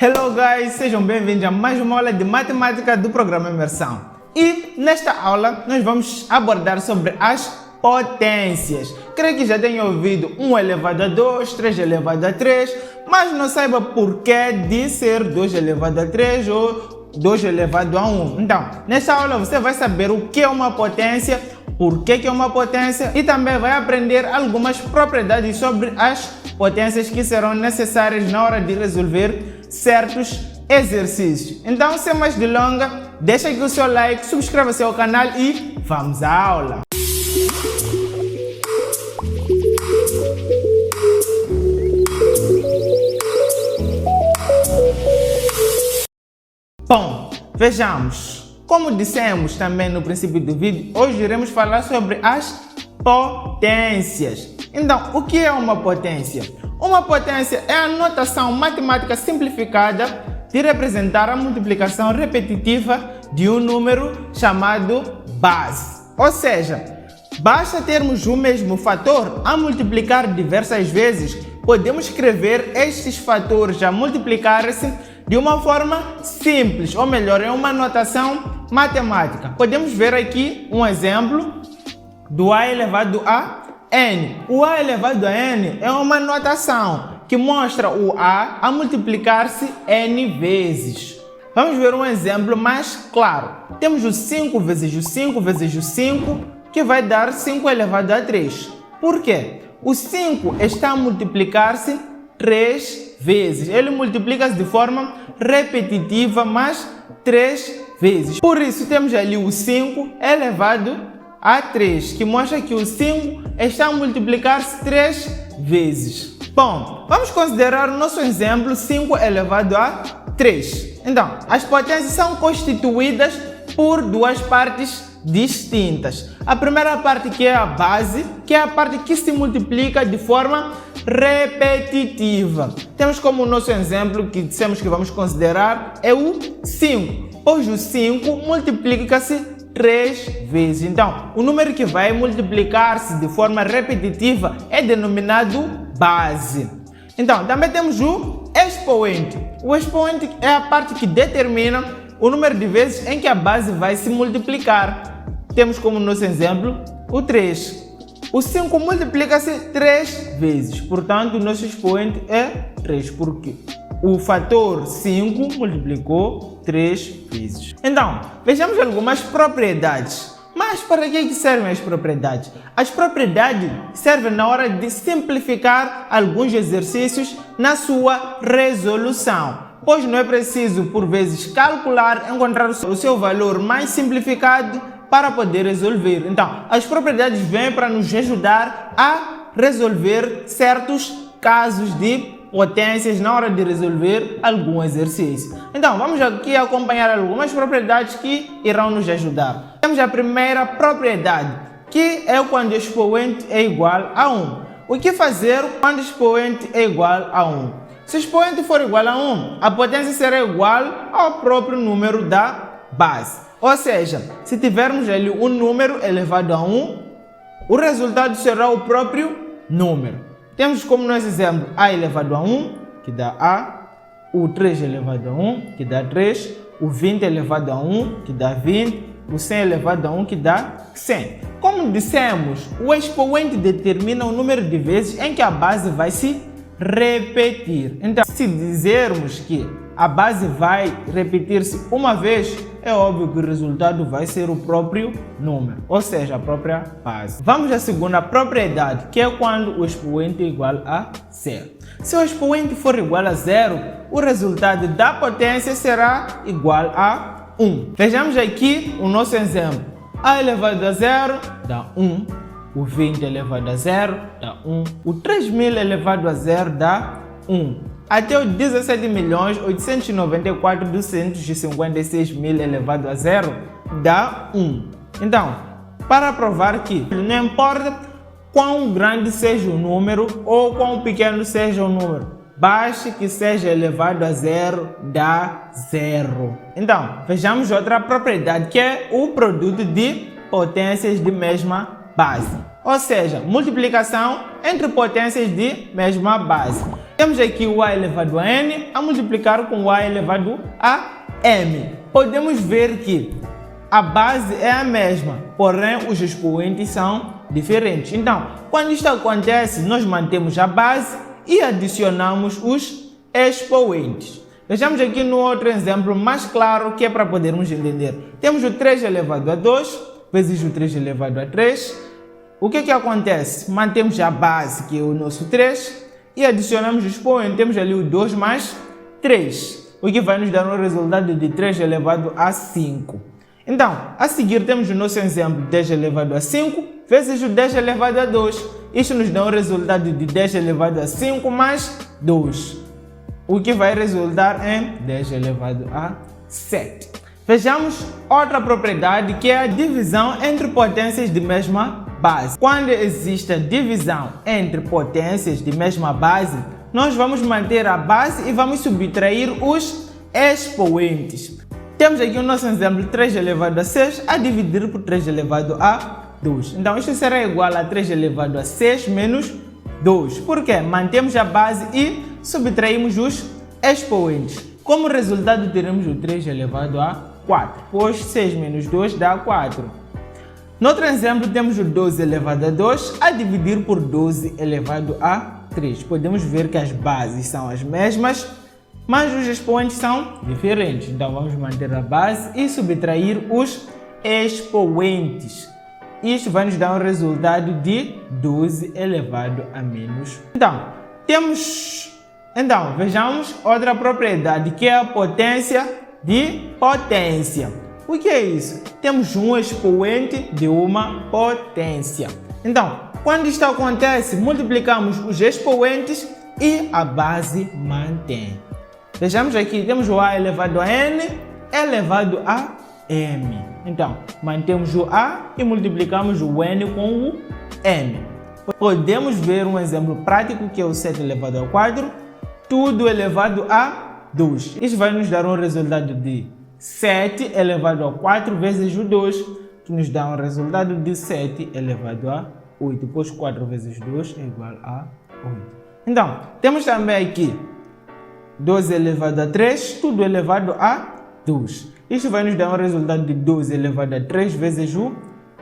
Hello guys, sejam bem-vindos a mais uma aula de matemática do programa Imersão. E nesta aula nós vamos abordar sobre as potências. Creio que já tenham ouvido 1 elevado a 2, 3 elevado a 3, mas não saiba porquê de ser 2 elevado a 3 ou 2 elevado a 1. Então, nesta aula você vai saber o que é uma potência, por que é uma potência e também vai aprender algumas propriedades sobre as potências que serão necessárias na hora de resolver certos exercícios. Então, sem mais delongas, deixa aqui o seu like, subscreva-se ao canal e vamos à aula. Bom, vejamos. Como dissemos também no princípio do vídeo, hoje iremos falar sobre as potências. Então, o que é uma potência? Uma potência é a notação matemática simplificada de representar a multiplicação repetitiva de um número chamado base. Ou seja, basta termos o mesmo fator a multiplicar diversas vezes, podemos escrever estes fatores a multiplicar-se de uma forma simples, ou melhor, é uma notação matemática. Podemos ver aqui um exemplo do a elevado a n. O a elevado a n é uma notação que mostra o a multiplicar-se n vezes. Vamos ver um exemplo mais claro. Temos o 5 vezes o 5 vezes o 5, que vai dar 5 elevado a 3. Por quê? O 5 está a multiplicar-se 3 vezes. Ele multiplica-se de forma repetitiva, mas 3 vezes. Por isso, temos ali o 5 elevado a 3, que mostra que o 5 está a multiplicar-se 3 vezes. Bom, vamos considerar o nosso exemplo 5 elevado a 3. Então, as potências são constituídas por duas partes distintas. A primeira parte, que é a base, que é a parte que se multiplica de forma repetitiva. Temos como nosso exemplo que dissemos que vamos considerar é o 5, pois o 5 multiplica-se 3 vezes. Então, o número que vai multiplicar-se de forma repetitiva é denominado base. Então, também temos o expoente. O expoente é a parte que determina o número de vezes em que a base vai se multiplicar. Temos como nosso exemplo o 3. O 5 multiplica-se 3 vezes, portanto, o nosso expoente é 3, porque o fator 5 multiplicou 3 vezes. Então, vejamos algumas propriedades. Mas para que servem as propriedades? As propriedades servem na hora de simplificar alguns exercícios na sua resolução, pois não é preciso, por vezes, calcular, encontrar o seu valor mais simplificado para poder resolver. Então, as propriedades vêm para nos ajudar a resolver certos casos de potências na hora de resolver algum exercício. Então, vamos aqui acompanhar algumas propriedades que irão nos ajudar. Temos a primeira propriedade, que é quando o expoente é igual a 1. O que fazer quando o expoente é igual a 1? Se o expoente for igual a 1, a potência será igual ao próprio número da base. Ou seja, se tivermos ali um número elevado a 1, o resultado será o próprio número. Temos como nosso exemplo a elevado a 1, que dá a, o 3 elevado a 1, que dá 3, o 20 elevado a 1, que dá 20, o 100 elevado a 1, que dá 100. Como dissemos, o expoente determina o número de vezes em que a base vai se repetir. Então, se dizermos que a base vai repetir-se uma vez, é óbvio que o resultado vai ser o próprio número, ou seja, a própria base. Vamos à segunda propriedade, que é quando o expoente é igual a 0. Se o expoente for igual a 0, o resultado da potência será igual a 1. Vejamos aqui o nosso exemplo. A elevado a 0 dá 1. O 20 elevado a 0 dá 1. O 3.000 elevado a 0 dá 1. Até o 17.894.256.000 elevado a 0 dá 1. Então, para provar que não importa quão grande seja o número ou quão pequeno seja o número, basta que seja elevado a 0, dá 0. Então, vejamos outra propriedade, que é o produto de potências de mesma base. ou seja, multiplicação entre potências de mesma base. Temos aqui o a elevado a n a multiplicar com o a elevado a m. Podemos ver que a base é a mesma, porém os expoentes são diferentes. Então, quando isto acontece, nós mantemos a base e adicionamos os expoentes. Vejamos aqui no outro exemplo mais claro, que é para podermos entender. Temos o 3 elevado a 2 vezes o 3 elevado a 3. O que acontece? Mantemos a base, que é o nosso 3, e adicionamos o expoente. Temos ali o 2 mais 3, o que vai nos dar um resultado de 3 elevado a 5. Então, a seguir temos o nosso exemplo 10 elevado a 5 vezes o 10 elevado a 2. Isto nos dá um resultado de 10 elevado a 5 mais 2, o que vai resultar em 10 elevado a 7. Vejamos outra propriedade, que é a divisão entre potências de mesma base. Quando existe a divisão entre potências de mesma base, nós vamos manter a base e vamos subtrair os expoentes. Temos aqui o nosso exemplo 3 elevado a 6 a dividir por 3 elevado a 2. Então isto será igual a 3 elevado a 6 menos 2. Por quê? Mantemos a base e subtraímos os expoentes. Como resultado teremos o 3 elevado a 4, pois 6 menos 2 dá 4. No outro exemplo temos o 12 elevado a 2 a dividir por 12 elevado a 3. Podemos ver que as bases são as mesmas, mas os expoentes são diferentes. Então vamos manter a base e subtrair os expoentes. Isto vai nos dar um resultado de 12 elevado a menos. Então, vejamos outra propriedade, que é a potência de potência. O que é isso? Temos um expoente de uma potência. Então, quando isto acontece, multiplicamos os expoentes e a base mantém. Vejamos aqui, temos o a elevado a n elevado a m. Então, mantemos o a e multiplicamos o n com o m. Podemos ver um exemplo prático, que é o 7 elevado a 4, tudo elevado a 2. Isso vai nos dar um resultado de 7 elevado a 4 vezes o 2, que nos dá um resultado de 7 elevado a 8, pois 4 vezes 2 é igual a 8. Então, temos também aqui 12 elevado a 3, tudo elevado a 2. Isto vai nos dar um resultado de 12 elevado a 3 vezes o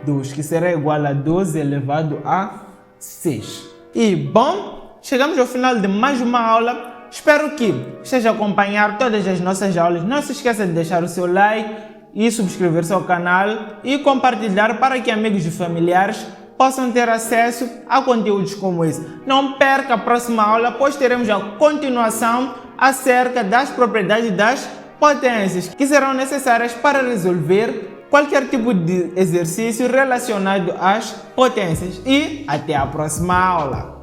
2, que será igual a 12 elevado a 6. E, bom, chegamos ao final de mais uma aula. Espero que esteja a acompanhar todas as nossas aulas. Não se esqueça de deixar o seu like e subscrever-se ao canal e compartilhar para que amigos e familiares possam ter acesso a conteúdos como esse. Não perca a próxima aula, pois teremos a continuação acerca das propriedades das potências, que serão necessárias para resolver qualquer tipo de exercício relacionado às potências. E até a próxima aula!